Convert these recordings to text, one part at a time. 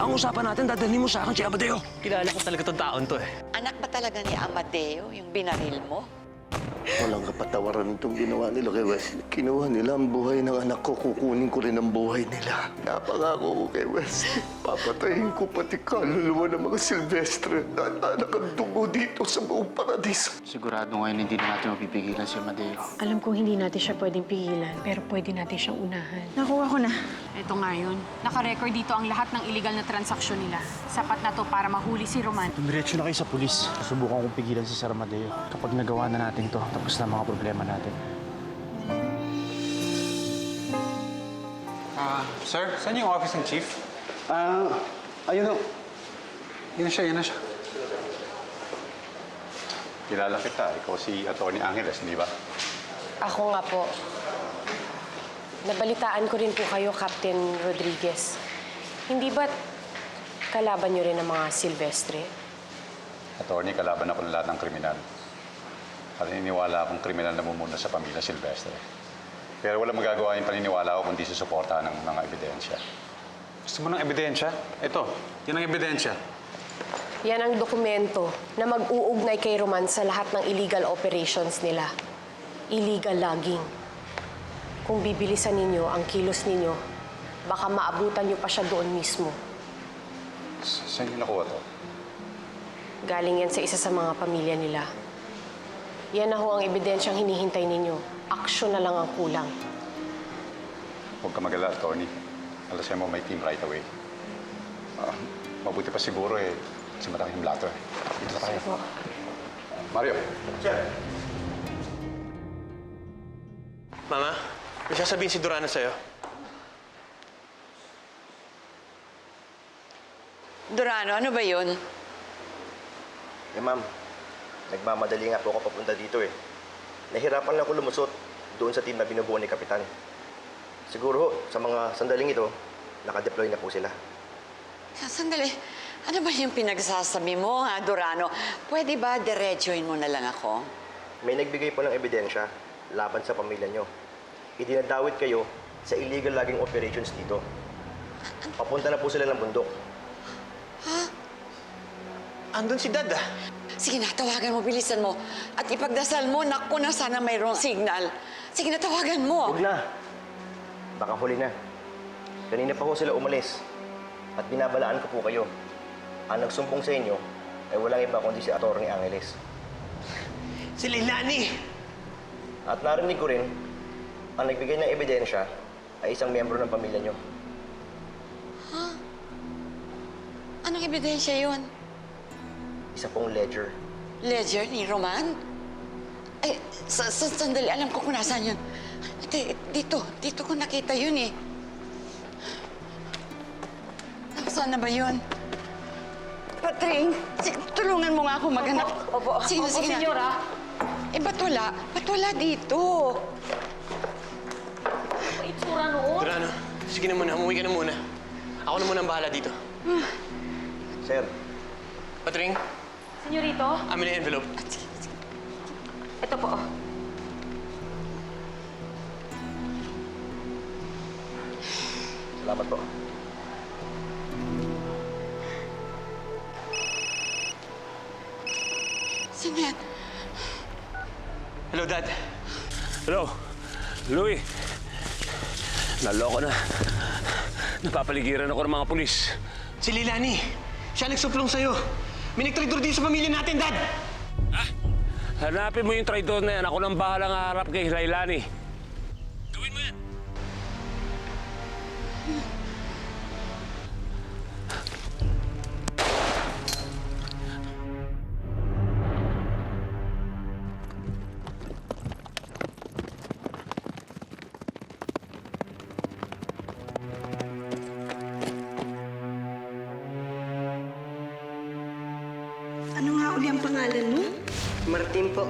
Ang usapan natin, dadalhin mo sa akin si Amadeo. Kilala ko talaga itong taon to eh. Anak ba talaga ni Amadeo yung binaril mo? Walang kapatawaran itong ginawa nila kay Wesley. Kinuha nila ang buhay ng anak ko, kukunin ko rin ang buhay nila. Napangako ko kay Wesley. Papatayin ko pati kaluluwa ng mga Silvestre at anak ang dugo dito sa buong paradiso. Sigurado ngayon hindi na natin mapipigilan si Amadeo. Alam kong hindi natin siya pwedeng pigilan, pero pwede natin siyang unahan. Nakuha ko na. Ito nga yun. Naka-record dito ang lahat ng illegal na transaksyon nila. Sapat na to para mahuli si Roman. Dumiretso na kayo sa pulis. Susubukan kong pigilan si Sir Amadeo. Kapag nagawa na natin to, tapos na mga problema natin. Sir, saan yung office ng chief? Ayun o. Yan na siya, yan na siya. Kilala kita. Ikaw si Atty. Angeles, di ba? Ako nga po. Nabalitaan ko rin po kayo, Captain Rodriguez. Hindi ba't kalaban niyo rin ang mga Silvestre? Attorney, kalaban ako ng lahat ng kriminal. Paniniwala akong kriminal na mumuna sa pamilya Silvestre. Pero wala magagawa yung paniniwala ko kundi susuportahan ng mga ebidensya. Gusto mo ng ebidensya? Ito, yan ang ebidensya. Yan ang dokumento na mag-uugnay kay Roman sa lahat ng illegal operations nila. Illegal logging. Kung bibilisan ninyo ang kilos ninyo, baka maabutan niyo pa siya doon mismo. Saan niyo nakuha to? Galing yan sa isa sa mga pamilya nila. Yan na ho ang ebidensyang hinihintay ninyo. Aksyon na lang ang kulang. Huwag ka mag-alala, Attorney. Alasin mo, may team right away. Mabuti pa siguro eh, kasi malaking blato eh. Dito na tayo. Sige po. Mario. Sir. Mama, may sasabihin si Durano sa'yo. Durano, ano ba yun? Ma'am, nagmamadali nga po ako papunta dito eh. Nahirapan lang ako lumusot doon sa team na binubuo ni Kapitan. Siguro sa mga sandaling ito, nakadeploy na po sila. Sandali, ano ba yung pinagsasabi mo, ha, Durano? Pwede ba diretsuhin mo na lang ako? May nagbigay po ng ebidensya laban sa pamilya nyo. Idinadawit kayo sa illegal logging operations dito. Papunta na po sila ng bundok. Andun si Dad ah. Sige na, tawagan mo, bilisan mo. At ipagdasal mo, naku na sana mayroong signal. Sige na, tawagan mo. Huwag na. Baka huli na. Kanina pa ho sila umalis. At binabalaan ko po kayo. Ang nagsumbong sa inyo ay walang iba kundi si Atty. Angeles. Si Leilani! At narinig ko rin, ang nagbigay ng ebidensya ay isang miyembro ng pamilya nyo. Anong ebidensya yun? Isa pong ledger. Ledger ni Roman? Ay, sandali, alam ko kung nasaan yun. Dito ko nakita yun eh. Saan na ba yun? Patring, tulungan mo nga ako maghanap. Opo, Sige na. senyora. Eh, ba't wala dito? Itsura noon. Durano, sige na muna, umuwi ka na muna. Ako na muna ang bahala dito. Sir, Patring, Senyorito, amin na yung envelope. ito po. salamat po. Sino yan? Hello, Dad. Hello. Louie. Naloko na. Napapaligiran ako ng mga pulis. Si Leilani. Siya nagsuplong sa'yo. May nagtraidor din sa pamilya natin, Dad. Ha? Hanapin mo yung traidor na yan. Ako nang bahalang harap kay Leilani. Gawin mo yan. Ano nga uli ang pangalan mo? Martin po.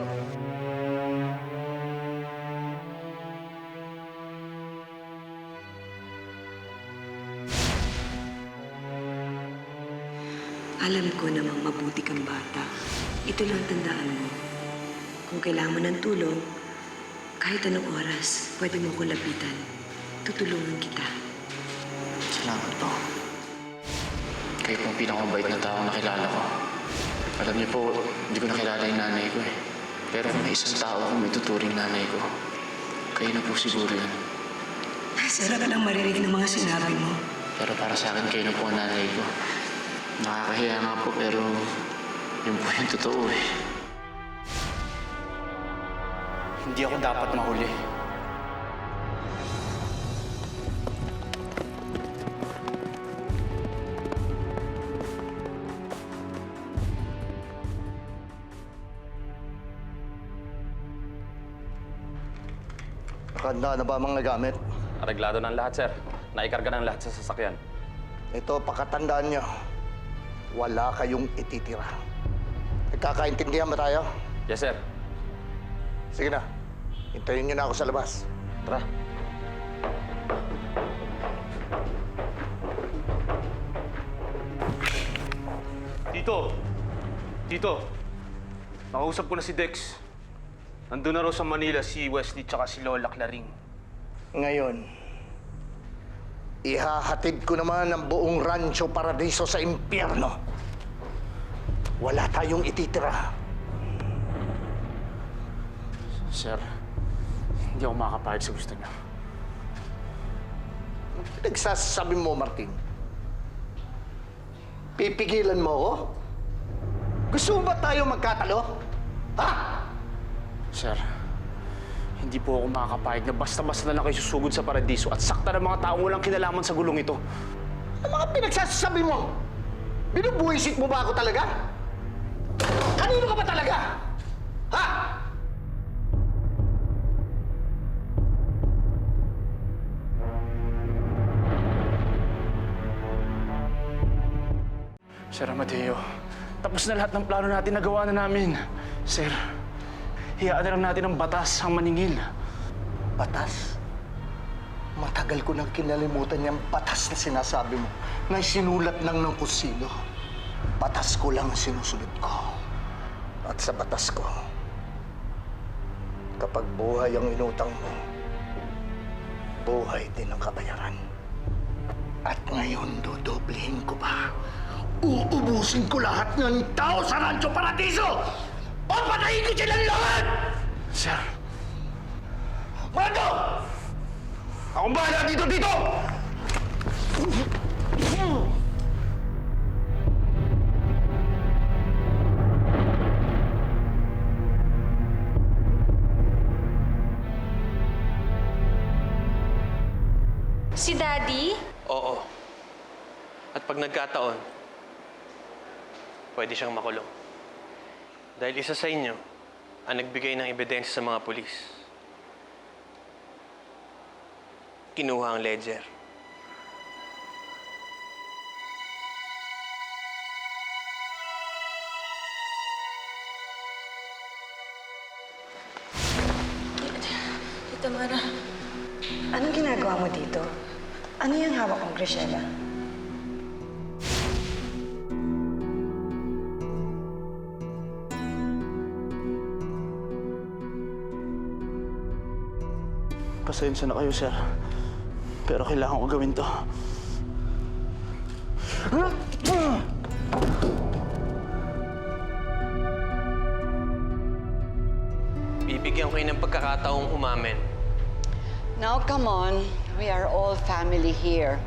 Alam ko namang mabuti kang bata. Ito lang tandaan mo. Kung kailangan mo ng tulong, kahit anong oras, pwede mo ko lapitan. Tutulungan kita. Salamat po. Kayo po ang pinakamabait na taong nakilala ko. Alam niyo po, hindi ko nakilala yung nanay ko eh. Pero kung may isang tao akong may tuturing nanay ko, kayo na po siguro yun. Sarap lang marinig ng mga sinabi mo. Pero para sa akin, kayo na po ang nanay ko. Nakakahiya nga po, pero yun po yung totoo eh. Hindi ako dapat mahuli. Nakahanda na ba ang mga gamit? Areglado ng lahat, sir. Naikarga ng lahat sa sasakyan. Ito, pakatandaan nyo. Wala kayong ititira. Nagkakaintindihan ba tayo? Yes, sir. Sige na. Hintayin nyo na ako sa labas. Tara. Tito, nakausap ko na si Dex. Nandun na raw sa Manila si Wesley tsaka si Lola Claring. Ngayon, ihahatid ko naman ang buong Rancho Paradiso sa impyerno. Wala tayong ititira. Sir, hindi ako makakapahid sa gusto niyo. Nagsasabi mo, Martin. Pipigilan mo ako? Gusto mo ba tayo magkatalo? Ha? Sir, hindi po ako makakapahid na basta-basta na lang kayo susugod sa paradiso at sakta ng mga taong walang kinalaman sa gulong ito. Ang mga pinagsasabi mo? Binubuisit mo ba ako talaga? Kanino ka ba talaga? Ha? Sir Amadeo, tapos na lahat ng plano natin, nagawa na namin. Sir, hiyaan na lang natin ang batas, ang maningil. Batas? Matagal ko nang kinalimutan yung batas na sinasabi mo na sinulat lang ng kusino. Batas ko lang ang sinusunod ko. At sa batas ko, kapag buhay ang inutang mo, buhay din ang kabayaran. At ngayon, dodoblehin ko pa. Uubusin ko lahat ng tao sa Rancho Paradiso! Papatayin ko silang lahat! Sir, Mando! Akong bahala dito! Si Daddy? Oo. At pag nagkataon, pwede siyang makulong. Dahil isa sa inyo ang nagbigay ng ebidensya sa mga pulis. Kinuha ang ledger. Tita Mara, anong ginagawa mo dito? Ano yung hawak mong Graciela? pasensya na kayo, sir. Pero kailangan ko gawin to. Bibigyan ko kayo ng pagkakataong umamin. Now, come on. We are all family here.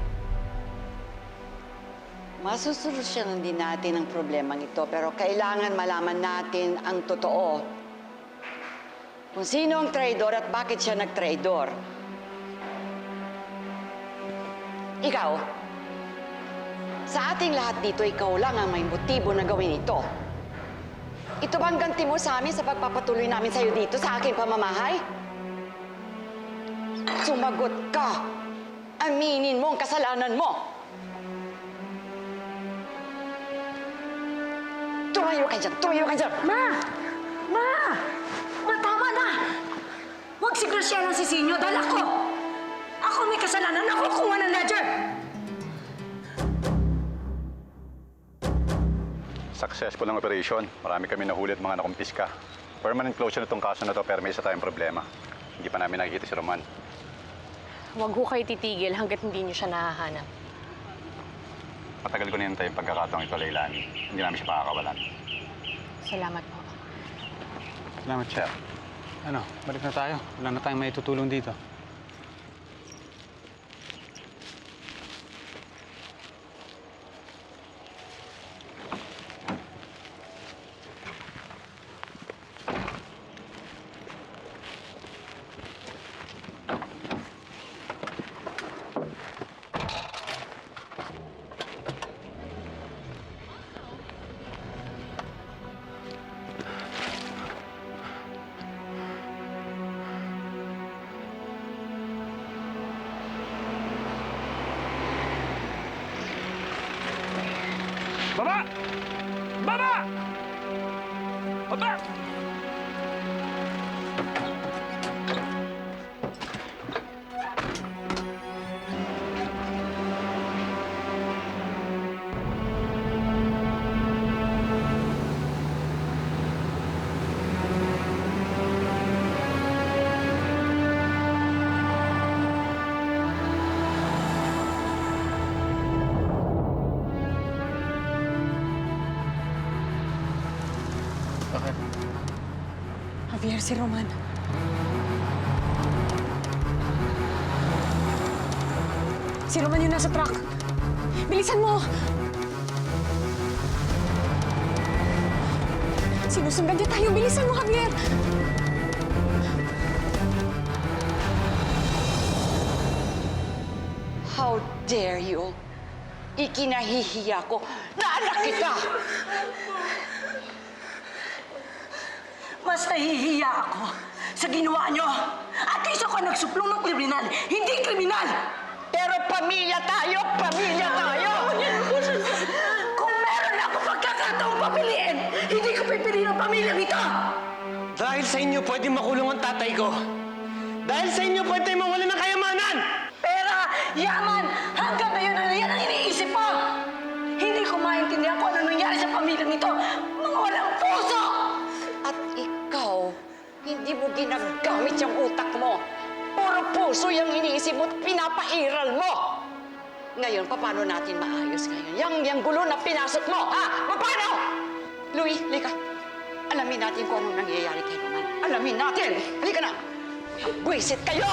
Masusolusyonan din natin ang problemang ito, pero kailangan malaman natin ang totoo. Kung sino ang traidor at bakit siya nag-traidor. Ikaw, sa ating lahat dito, ikaw lang ang may motibo na gawin ito. Ito bang ganti mo sa amin sa pagpapatuloy namin sa'yo dito sa aking pamamahay? Sumagot ka! Aminin mo ang kasalanan mo! Tumayo ka dyan! Tumayo ka dyan! Ma! Ma! Ma, tama na! Huwag si Graciela ang sisinyo dahil ako! Ako may kasalanan! Ako kumuha ng ledger! Successful ang operation. Marami kami nahuli at mga nakumpiska. Permanent closure na itong kaso na to pero may isa tayong problema. Hindi pa namin nakikita si Roman. Huwag ho kayo titigil hanggat hindi niyo siya nahahanap. Matagal ko nintay yung pagkakataong ito, Leilani. Hindi namin siya pakakawalan. Salamat po. Salamat, Chef. Ano, balik na tayo. Wala na tayong may tutulong dito. Baba! Baba! Baba! Bakit? Javier, si Roman. Si Roman yung nasa truck. Bilisan mo! Sinusundan niya tayo. Bilisan mo, Javier! How dare you? Ikinahihiya ko na anak kita! Mas nahihiya ako sa ginawa nyo. At least ako nagsuplong ng kriminal, hindi kriminal! Pero pamilya tayo! Pamilya tayo! Kung meron ako pagkakataong papiliin, hindi ko pipiliin ang pamilya nito! Dahil sa inyo, pwede makulong ang tatay ko. Dahil sa inyo, pwede mawala ng kayamanan. Pera, yaman, hanggang ngayon na yan ang iniisip mo! Hindi ko maintindihan kung ano nangyari sa pamilya nito. Mga walang puso! At ikaw, hindi mo ginagamit yung utak mo. Puro puso yung iniisip mo at pinapairal mo. Ngayon, paano natin maayos ngayon? Yang gulo na pinasok mo, ha? Paano? Louie, lika. Alamin natin kung anong nangyayari kay Roman. Alamin natin! Halika na! Buwisit kayo!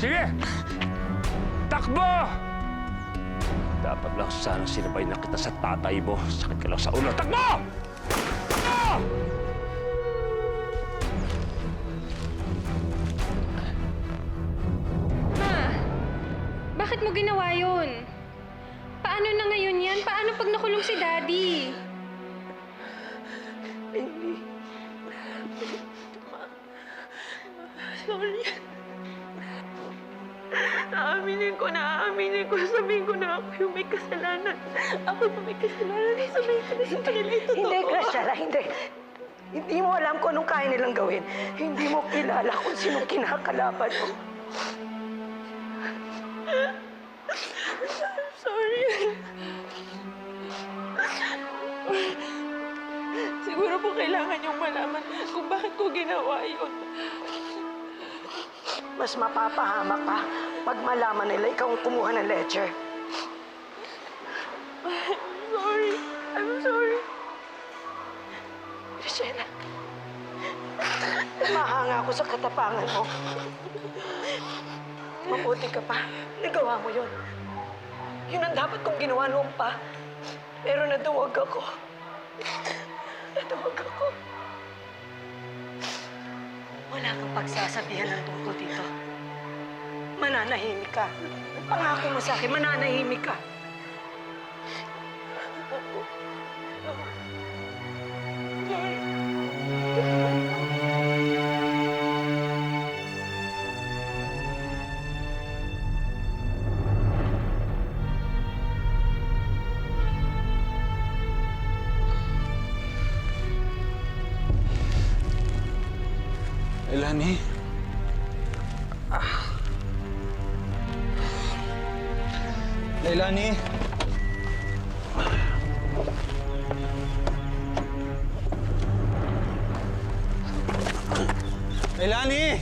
Sige! Takbo! Dapat lang sana sinabay na kita sa tatay mo. Sakit ka lang sa ulo. Takbo! Takbo! Ma, bakit mo ginawa yun? Paano na ngayon yan? Paano pag nakulong si Daddy? Sorry. Aaminin ko. Sabihin ko na ako yung may kasalanan. Ako yung may kasalanan. Sabihin ko na sa kanila yung totoo. Hindi, Graciela, hindi. Hindi mo alam kung anong kaya nilang gawin. Hindi mo kilala kung sino kinakalaban mo. Sorry. Siguro po kailangan niyong malaman kung bakit ko ginawa yun. Mas mapapahamak pa pag malaman nila ikaw ang kumuha ng ledger. I'm sorry. Graciela, mahanga ako sa katapangan mo. Mabuti ka pa. Nagawa mo yun. Yun ang dapat kong ginawa noon pa. Pero naduwag ako. Wala kang pagsasabihan ng tungkol dito. Mananahimik ka. Pangako mo sa akin, mananahimik ka. Leilani. Leilani. Leilani!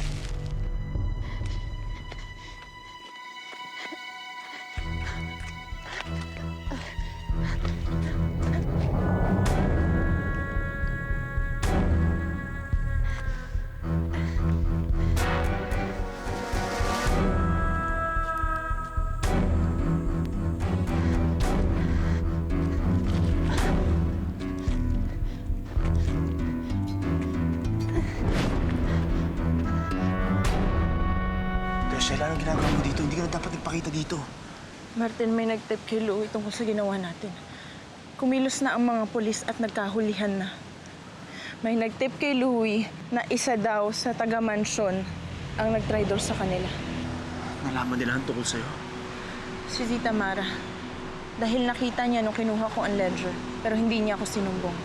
Shell, anong ginagawa mo dito? Hindi ka na dapat nagpakita dito. Martin, may nag-tip kay Louie tungkol sa ginawa natin. Kumilos na ang mga polis at nagkahulihan na. May nag-tip kay Louie na isa daw sa taga-mansyon ang nag-traitor sa kanila. Nalaman nila ang tungkol sa'yo. Si Tita Mara. Dahil nakita niya nung kinuha ko ang ledger, pero hindi niya ako sinumbong.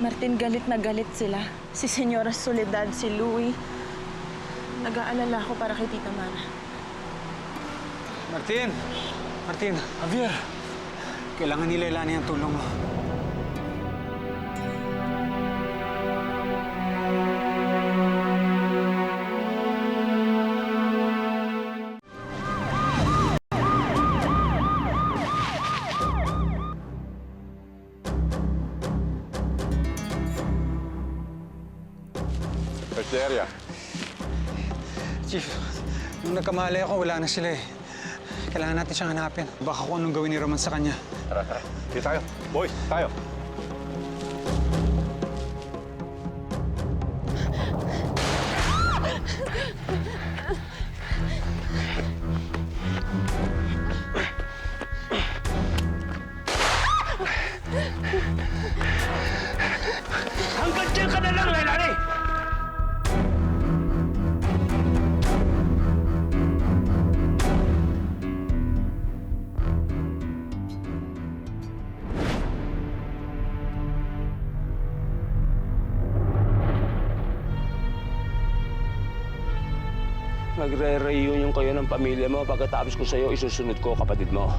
Martin, galit na galit sila. Si Senyora Soledad, si Louie. Nag-aalala ako para kay Tita Mara. Martin! Martin! Javier! Kailangan ni Leilani ang tulong mo. Search the area. Chief, nung nagkamali ako, wala na sila eh. Kailangan natin siyang hanapin. Baka kung anong gawin ni Roman sa kanya. Tara, tara. Sige tayo. Boys, tayo. Hanggang dyan ka na lang, Leilani! Magre-reunion kayo ng pamilya mo. Pagkatapos ko sa'yo, isusunod ko kapatid mo.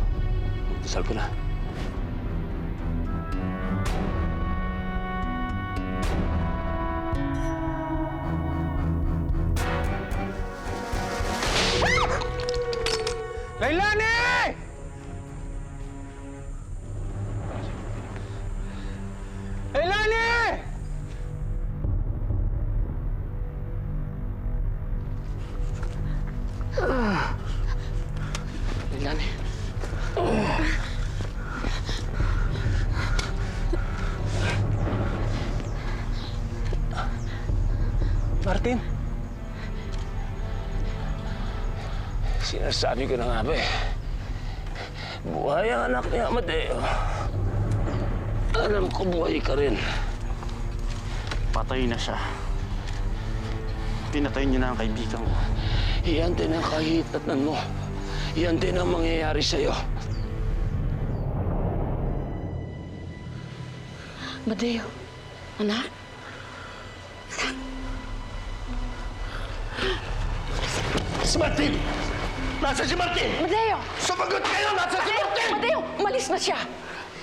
Magdasal ko na. Leilani! Leilani! Leilani. Martin? Sinasabi ko na nga ba eh. Buhay ang anak ni Amadeo. Alam ko buhay ka rin. Patay na siya. Pinatay niyo na ang kaibigan ko. Iyan din ang kahitatnan mo. Iyan din ang mangyayari sa'yo. Madeo, anak? Si Martin! Nasaan si Martin? Madeo! Sumagot kayo! Nasaan si Martin? Madeo, umalis na siya.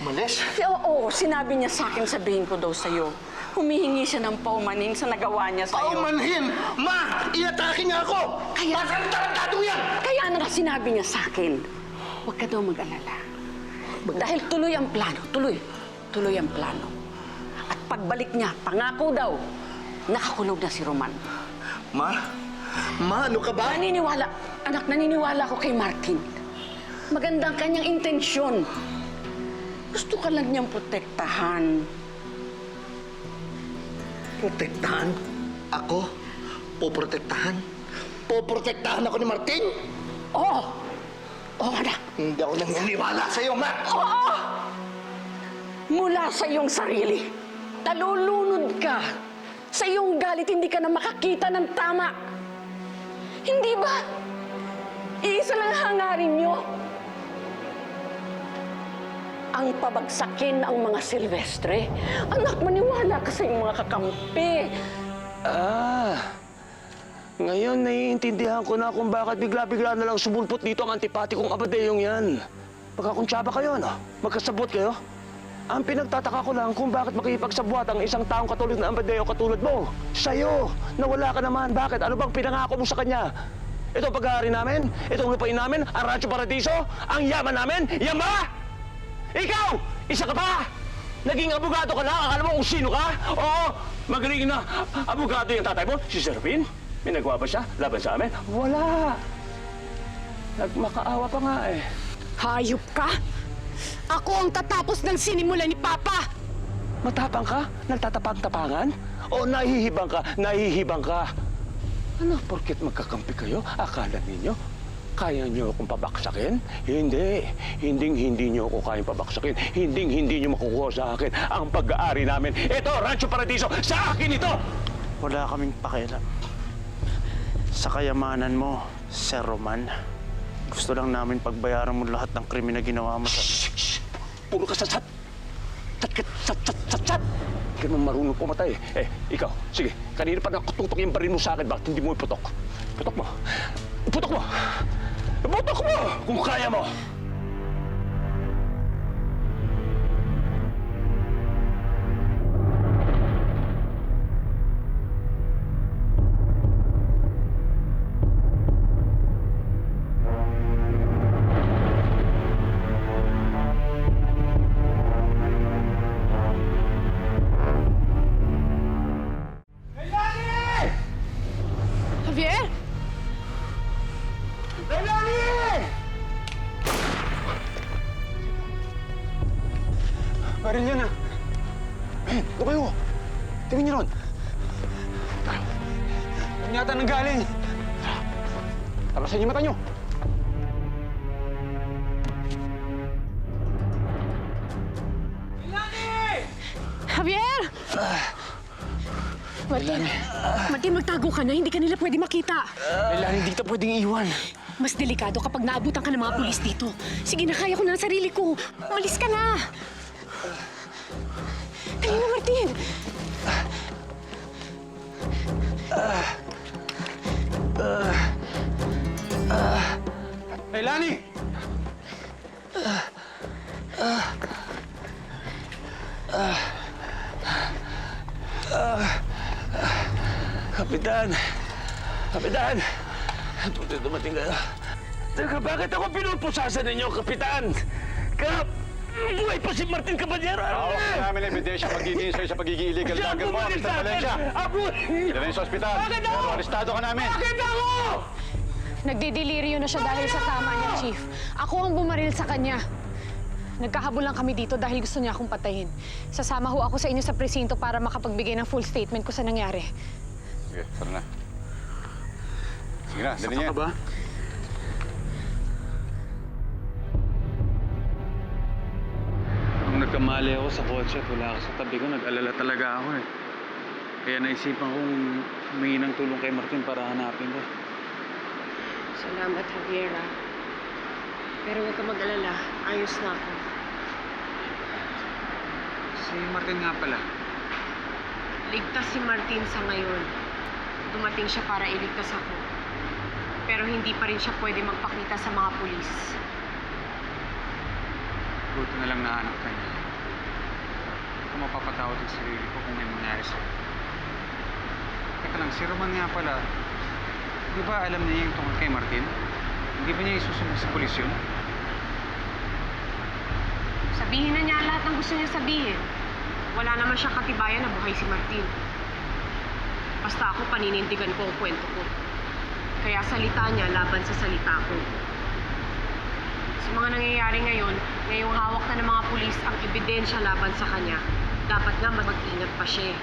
Malis? Oo, sinabi niya sa akin, sabihin ko daw sa'yo. Humihingi siya ng paumanin sa nagawa niya sa'yo. Paumanhin! Ma! Iatake niya ako! Kaya- Nasaan tarantado yan? Kaya ano na sinabi niya sa akin? Huwag ka daw mag-alala. Dahil tuloy ang plano. Tuloy ang plano. At pagbalik niya, pangako daw, nakakulong na si Roman. Ma? Ma, ano ka ba? Naniniwala ko kay Martin. Maganda ang kanyang intensyon. Gusto ka lang niyang protektahan. Protektahan? Ako? Poprotektahan? Poprotektahan ako ni Martin? Oo! Oo, anak! Hindi ako naniniwala sa'yo, Ma! Oo! Mula sa iyong sarili, nalulunod ka. Sa iyong galit, hindi ka na makakita ng tama. Hindi ba? Iisa lang hangarin niyo. Ang pabagsakin ang mga Silvestre. Anak, maniwala ka sa iyong mga kakampi. Ngayon, naiintindihan ko na kung bakit bigla-bigla na lang sumulpot dito ang antipati kong Amadeyong yan. Magkakuntsaba kayo, no? Magkasabot kayo? Ang pinagtataka ko lang kung bakit makipagsabwat ang isang taong katulad na Amadeo katulad mo. Sa'yo, na wala ka naman. Bakit? Ano bang pinangako mo sa kanya? Ito ang pag-aari namin? Itong lupain namin? Ang Rancho Paradiso? Ang yaman namin? Yan ba? Ikaw! Isa ka pa! Naging abogado ka na? Akala mo kung sino ka? Oo, magaling na abogado yung tatay mo, si Serafin. May nagawa ba siya laban sa amin? Wala. Nagmakaawa pa nga eh. Hayop ka? Ako ang tatapos ng sinimula ni Papa! Matapang ka? Nagtatapang-tapangan? O nahihibang ka? Nahihibang ka? Ano, porket magkakampi kayo? Akala ninyo, kaya nyo akong pabaksakin? Hindi. Hindi nyo ako kayang pabaksakin. Hindi nyo makukuha sa akin ang pag-aari namin. Ito, Rancho Paradiso, sa akin ito! Wala kaming pakialam sa kayamanan mo, Sir Roman. Gusto lang namin pagbayaran mo lahat ng krimen na ginawa mo sa... Shh! Puro ka satsat! Satsat! Hindi ka naman marunong pumatay. Ikaw, sige, kanina pa nakututok yung baril mo sa akin. Bakit hindi mo iputok? Putok mo! Putok mo! Putok mo! Kung kaya mo! Javier? Baril yan, ah. Doon kayo! Tingnan niyo ron! Saan yata nang galing? Tapasin niyo mata niyo! Javier! Martin, magtago ka na. Hindi ka nila pwede makita. Leilani, hindi kita pwedeng iwan. Mas delikado kapag naabutan ka ng mga pulis dito. Sige na, kaya ko na ang sarili ko. Umalis ka na. Dali na, Martin. Leilani! Kapitan! Kapitan! Buti dumating ka. Teka, bakit ako pinupusasan ninyo, Kapitan? Buhay pa si Martin Caballero! Hawak na namin ang ebidensya magiging sa'yo sa pagiging illegal logger mo, Mr. Valencia. Dala sa ospital. Pero arestado ka namin. Bakit ako? Nagdidelirio na siya dahil sa tama niya, Chief. Ako ang bumaril sa kanya. Nagkahabol lang kami dito dahil gusto niya akong patayin. Sasama ho ako sa inyo sa presinto para makapagbigay ng full statement ko sa nangyari. Sige, tara na. Sige na, dali niya. ba? Nung nagkamali ako sa kotse at wala ako sa tabi ko, nag-alala talaga ako eh. Kaya naisipan kong humingi ng tulong kay Martin para hanapin ko. Salamat, Javier. Pero huwag ka mag-alala. Ayos na ako. Si Martin nga pala. Ligtas si Martin sa ngayon. Dumating siya para iligtas ako. Pero hindi pa rin siya pwede magpakita sa mga pulis. Buti na lang nahanap ka niya. Kung mapapatawad ang sarili ko kung may mangyari sa'yo. Teka lang, si Roman nga pala, di ba alam niya yung tungkol kay Martin? Hindi ba niya isusunod sa pulis yun? Sabihin na niya lahat ng gusto niya sabihin. Wala naman siyang katibayan na buhay si Martin. Basta ako paninindigan ko ang kwento ko. Kaya salita niya laban sa salita ko. Sa mga nangyayari ngayon, ngayong hawak na ng mga pulis ang ebidensya laban sa kanya, dapat nga mag-ingat pa siya.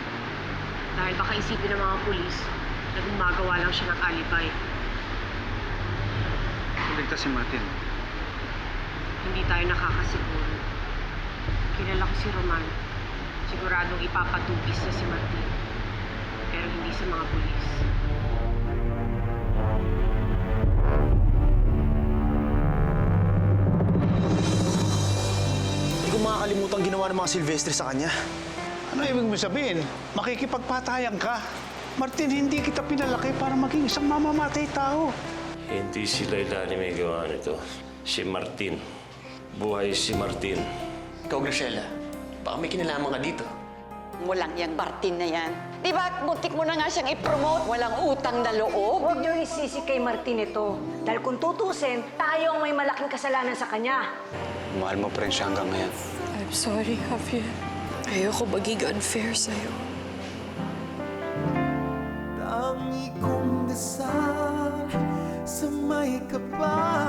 Dahil baka isipin ng mga pulis, na gumagawa lang siya ng alibay. Ligtas si Martin. Hindi tayo nakakasiguro. Kilala ko si Roman. Siguradong ipapatugis na si Martin. Pero hindi sa mga pulis. Hindi ko makakalimutan ginawa ng mga Silvestre sa kanya. Ano ibig mo sabihin? Makikipagpatayan ka? Martin, hindi kita pinalaki para maging isang mamamatay tao. Hindi si Lailani may gawa nito. Si Martin. Buhay si Martin. Ikaw, Graciela, baka may kinalaman ka dito. Walang yang Martin na yan. Di ba, muntik mo na nga siyang i-promote. Walang utang na loob. Huwag niyo isisi kay Martin ito. Dahil kung tutusin, tayo ang may malaking kasalanan sa kanya. Mahal mo pa rin siya hanggang ngayon. I'm sorry, Javier. Ayoko maging unfair sa'yo. Dami kong dasal sa may kapal.